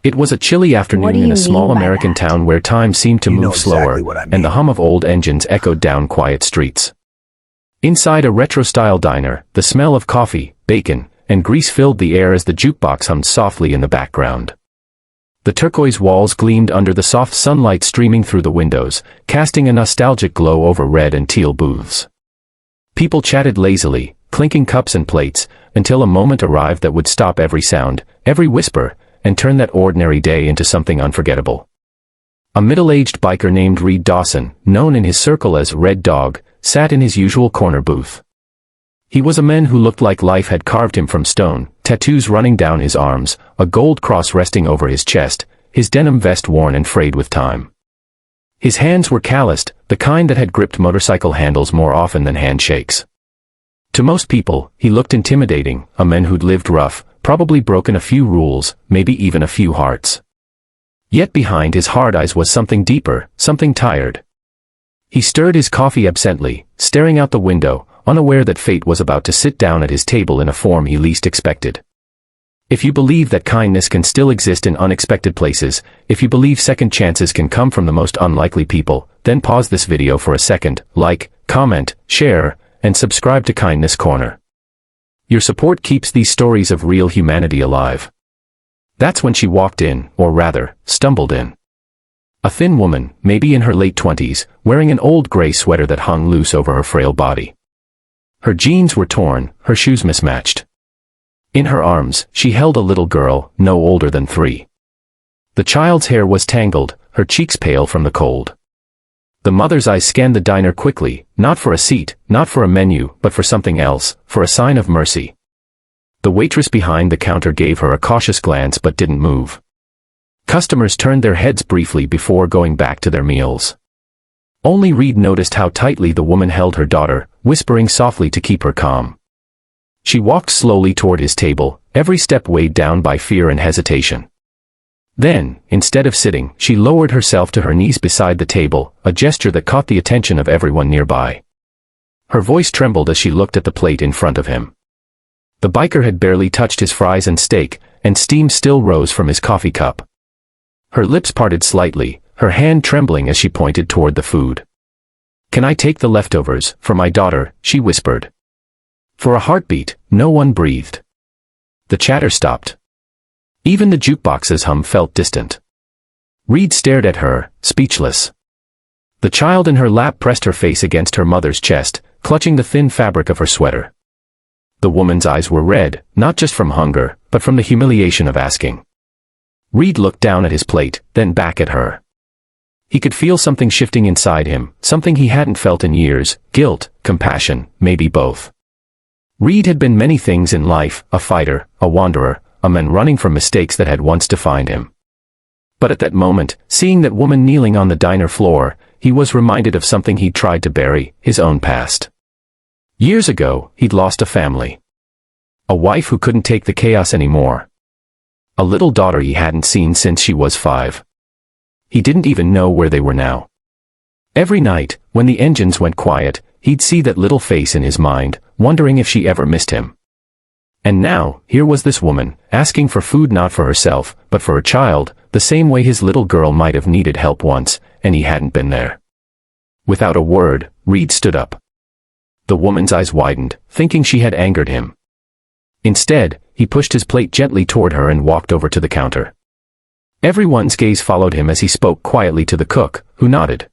It was a chilly afternoon in a small American town where time seemed to move slower, and the hum of old engines echoed down quiet streets. Inside a retro-style diner, the smell of coffee, bacon, and grease filled the air as the jukebox hummed softly in the background. The turquoise walls gleamed under the soft sunlight streaming through the windows, casting a nostalgic glow over red and teal booths. People chatted lazily, clinking cups and plates, until a moment arrived that would stop every sound, every whisper, and turn that ordinary day into something unforgettable. A middle-aged biker named Reed Dawson, known in his circle as Red Dog, sat in his usual corner booth. He was a man who looked like life had carved him from stone, tattoos running down his arms, a gold cross resting over his chest, his denim vest worn and frayed with time. His hands were calloused, the kind that had gripped motorcycle handles more often than handshakes. To most people, he looked intimidating, a man who'd lived rough, probably broken a few rules, maybe even a few hearts. Yet behind his hard eyes was something deeper, something tired. He stirred his coffee absently, staring out the window, unaware that fate was about to sit down at his table in a form he least expected. If you believe that kindness can still exist in unexpected places, if you believe second chances can come from the most unlikely people, then pause this video for a second, like, comment, share, and subscribe to Kindness Corner. Your support keeps these stories of real humanity alive. That's when she walked in, or rather, stumbled in. A thin woman, maybe in her late 20s, wearing an old gray sweater that hung loose over her frail body. Her jeans were torn, her shoes mismatched. In her arms, she held a little girl, no older than 3. The child's hair was tangled, her cheeks pale from the cold. The mother's eyes scanned the diner quickly, not for a seat, not for a menu, but for something else, for a sign of mercy. The waitress behind the counter gave her a cautious glance but didn't move. Customers turned their heads briefly before going back to their meals. Only Reed noticed how tightly the woman held her daughter, whispering softly to keep her calm. She walked slowly toward his table, every step weighed down by fear and hesitation. Then, instead of sitting, she lowered herself to her knees beside the table, a gesture that caught the attention of everyone nearby. Her voice trembled as she looked at the plate in front of him. The biker had barely touched his fries and steak, and steam still rose from his coffee cup. Her lips parted slightly, her hand trembling as she pointed toward the food. "Can I take the leftovers, for my daughter?" she whispered. For a heartbeat, no one breathed. The chatter stopped. Even the jukebox's hum felt distant. Reed stared at her, speechless. The child in her lap pressed her face against her mother's chest, clutching the thin fabric of her sweater. The woman's eyes were red, not just from hunger, but from the humiliation of asking. Reed looked down at his plate, then back at her. He could feel something shifting inside him, something he hadn't felt in years, guilt, compassion, maybe both. Reed had been many things in life, a fighter, a wanderer, a man running from mistakes that had once defined him. But at that moment, seeing that woman kneeling on the diner floor, he was reminded of something he'd tried to bury, his own past. Years ago, he'd lost a family. A wife who couldn't take the chaos anymore. A little daughter he hadn't seen since she was 5. He didn't even know where they were now. Every night, when the engines went quiet, he'd see that little face in his mind, wondering if she ever missed him. And now, here was this woman, asking for food not for herself, but for her child, the same way his little girl might have needed help once, and he hadn't been there. Without a word, Reed stood up. The woman's eyes widened, thinking she had angered him. Instead, he pushed his plate gently toward her and walked over to the counter. Everyone's gaze followed him as he spoke quietly to the cook, who nodded.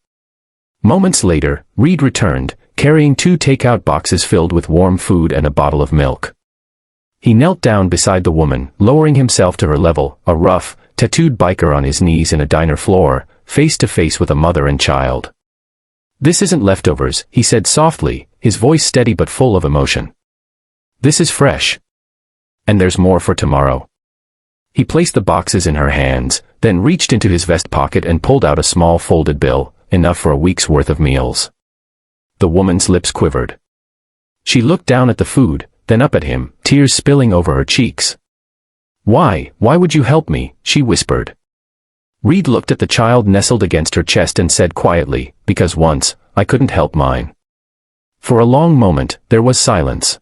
Moments later, Reed returned, carrying 2 takeout boxes filled with warm food and a bottle of milk. He knelt down beside the woman, lowering himself to her level, a rough, tattooed biker on his knees in a diner floor, face to face with a mother and child. "This isn't leftovers," he said softly, his voice steady but full of emotion. "This is fresh. And there's more for tomorrow." He placed the boxes in her hands, then reached into his vest pocket and pulled out a small folded bill, enough for a week's worth of meals. The woman's lips quivered. She looked down at the food, then up at him, tears spilling over her cheeks. Why would you help me?" she whispered. Reed looked at the child nestled against her chest and said quietly, "Because once, I couldn't help mine." For a long moment, there was silence.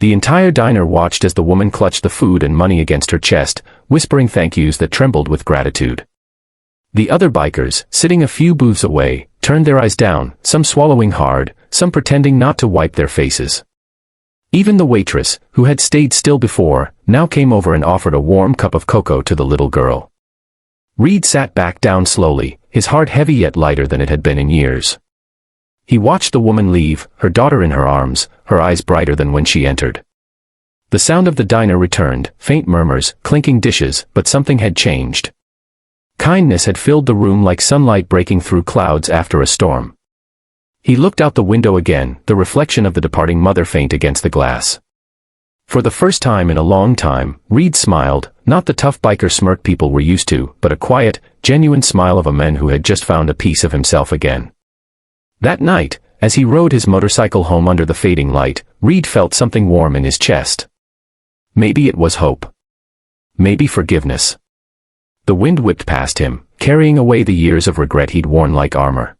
The entire diner watched as the woman clutched the food and money against her chest, whispering thank yous that trembled with gratitude. The other bikers, sitting a few booths away, turned their eyes down, some swallowing hard, some pretending not to wipe their faces. Even the waitress, who had stayed still before, now came over and offered a warm cup of cocoa to the little girl. Reed sat back down slowly, his heart heavy yet lighter than it had been in years. He watched the woman leave, her daughter in her arms, her eyes brighter than when she entered. The sound of the diner returned, faint murmurs, clinking dishes, but something had changed. Kindness had filled the room like sunlight breaking through clouds after a storm. He looked out the window again, the reflection of the departing mother faint against the glass. For the first time in a long time, Reed smiled, not the tough biker smirk people were used to, but a quiet, genuine smile of a man who had just found a piece of himself again. That night, as he rode his motorcycle home under the fading light, Reed felt something warm in his chest. Maybe it was hope. Maybe forgiveness. The wind whipped past him, carrying away the years of regret he'd worn like armor.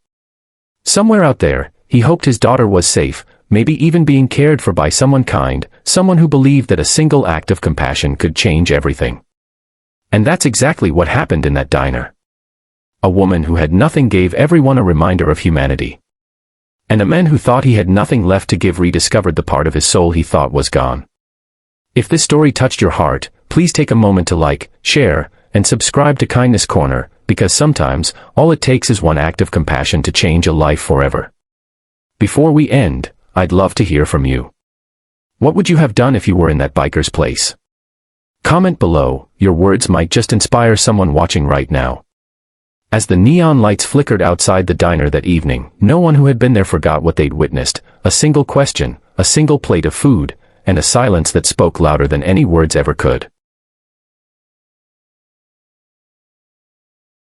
Somewhere out there, he hoped his daughter was safe, maybe even being cared for by someone kind, someone who believed that a single act of compassion could change everything. And that's exactly what happened in that diner. A woman who had nothing gave everyone a reminder of humanity. And a man who thought he had nothing left to give rediscovered the part of his soul he thought was gone. If this story touched your heart, please take a moment to like, share, and subscribe to Kindness Corner, because sometimes, all it takes is one act of compassion to change a life forever. Before we end, I'd love to hear from you. What would you have done if you were in that biker's place? Comment below, your words might just inspire someone watching right now. As the neon lights flickered outside the diner that evening, no one who had been there forgot what they'd witnessed, a single question, a single plate of food, and a silence that spoke louder than any words ever could.